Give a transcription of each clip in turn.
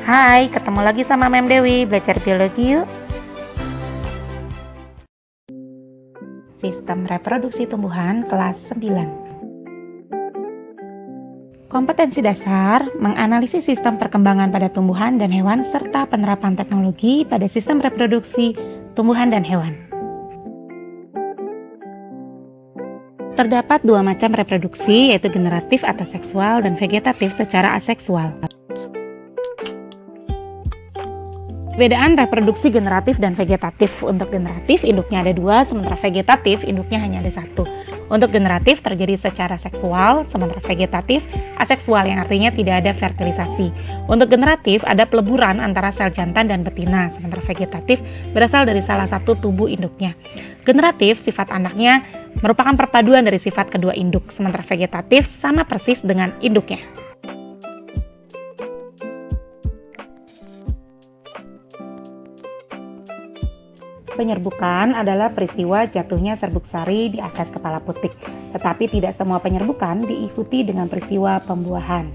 Hai, ketemu lagi sama Mem Dewi, belajar biologi yuk. Sistem reproduksi tumbuhan kelas 9. Kompetensi dasar menganalisis sistem perkembangan pada tumbuhan dan hewan serta penerapan teknologi pada sistem reproduksi tumbuhan dan hewan. Terdapat dua macam reproduksi, yaitu generatif atau seksual dan vegetatif secara aseksual. Perbedaan reproduksi generatif dan vegetatif. Untuk generatif, induknya ada 2, sementara vegetatif, induknya hanya ada 1. Untuk generatif terjadi secara seksual, sementara vegetatif aseksual, yang artinya tidak ada fertilisasi. Untuk generatif, ada peleburan antara sel jantan dan betina, sementara vegetatif berasal dari salah satu tubuh induknya. Generatif, sifat anaknya merupakan perpaduan dari sifat kedua induk, sementara vegetatif sama persis dengan induknya. Penyerbukan adalah peristiwa jatuhnya serbuk sari di atas kepala putik, tetapi tidak semua penyerbukan diikuti dengan peristiwa pembuahan.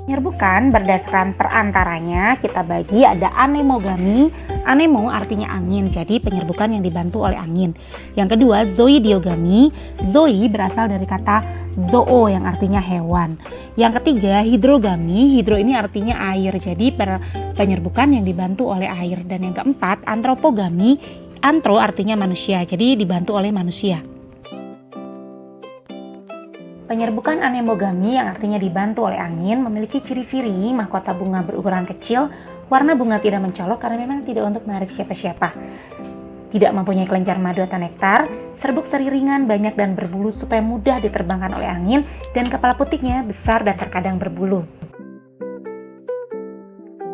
Penyerbukan berdasarkan perantaranya kita bagi ada anemogami. Anemo artinya angin, jadi penyerbukan yang dibantu oleh angin. Yang kedua, zoidiogami. Zoi berasal dari kata zoo yang artinya hewan. Yang ketiga, hidrogami. Hidro ini artinya air, jadi penyerbukan yang dibantu oleh air. Dan yang keempat, antropogami. Antro artinya manusia, jadi dibantu oleh manusia. Penyerbukan anemogami yang artinya dibantu oleh angin memiliki ciri-ciri mahkota bunga berukuran kecil, warna bunga tidak mencolok karena memang tidak untuk menarik siapa-siapa. Tidak mempunyai kelenjar madu atau nektar, serbuk sari ringan, banyak dan berbulu supaya mudah diterbangkan oleh angin, dan kepala putiknya besar dan terkadang berbulu.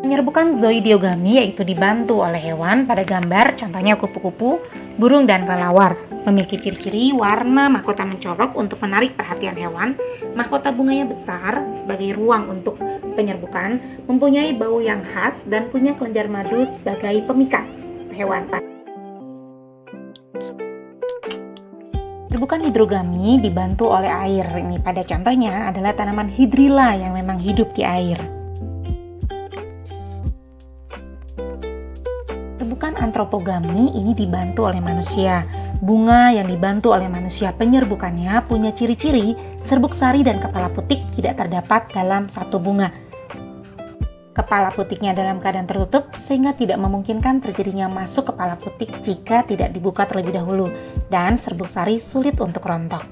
Penyerbukan zoidiogami yaitu dibantu oleh hewan pada gambar, contohnya kupu-kupu, burung, dan kelelawar. Memiliki ciri-ciri warna mahkota mencolok untuk menarik perhatian hewan, mahkota bunganya besar sebagai ruang untuk penyerbukan, mempunyai bau yang khas, dan punya kelenjar madu sebagai pemikat hewan. Penyerbukan hidrogami dibantu oleh air. Ini pada contohnya adalah tanaman hidrilla yang memang hidup di air. Penyerbukan antropogami ini dibantu oleh manusia. Bunga yang dibantu oleh manusia penyerbukannya punya ciri-ciri serbuk sari dan kepala putik tidak terdapat dalam satu bunga. Kepala putiknya dalam keadaan tertutup sehingga tidak memungkinkan terjadinya masuk kepala putik jika tidak dibuka terlebih dahulu, dan serbuk sari sulit untuk rontok.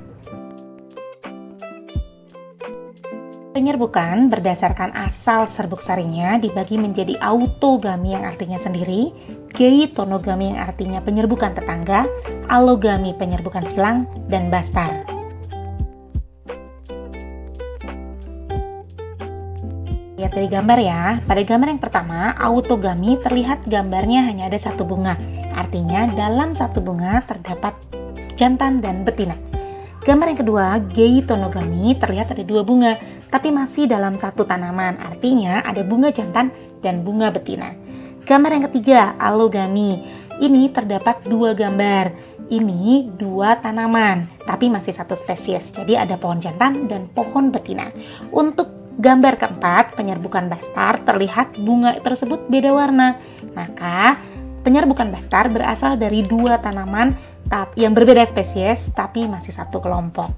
Penyerbukan berdasarkan asal serbuk sarinya dibagi menjadi autogami yang artinya sendiri, geitonogami yang artinya penyerbukan tetangga, allogami penyerbukan silang, dan bastar. Lihat dari gambar ya. Pada gambar yang pertama, autogami terlihat gambarnya hanya ada satu bunga. Artinya dalam satu bunga terdapat jantan dan betina. Gambar yang kedua, geitonogami, terlihat ada dua bunga, tapi masih dalam satu tanaman. Artinya ada bunga jantan dan bunga betina. Gambar yang ketiga, allogami. Ini terdapat dua gambar. Ini dua tanaman, tapi masih satu spesies. Jadi ada pohon jantan dan pohon betina. Untuk gambar keempat, penyerbukan bastar, terlihat bunga tersebut beda warna. Maka penyerbukan bastar berasal dari dua tanaman yang berbeda spesies tapi masih satu kelompok.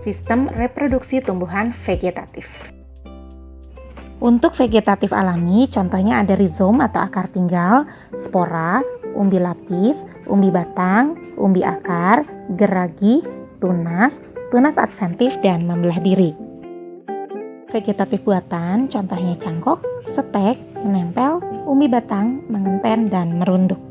Sistem reproduksi tumbuhan vegetatif. Untuk vegetatif alami, contohnya ada rizom atau akar tinggal, spora, umbi lapis, umbi batang, umbi akar, geragi, tunas adventif, dan membelah diri. Vegetatif buatan, contohnya cangkok, setek, menempel, umbi batang, mengenten, dan merunduk.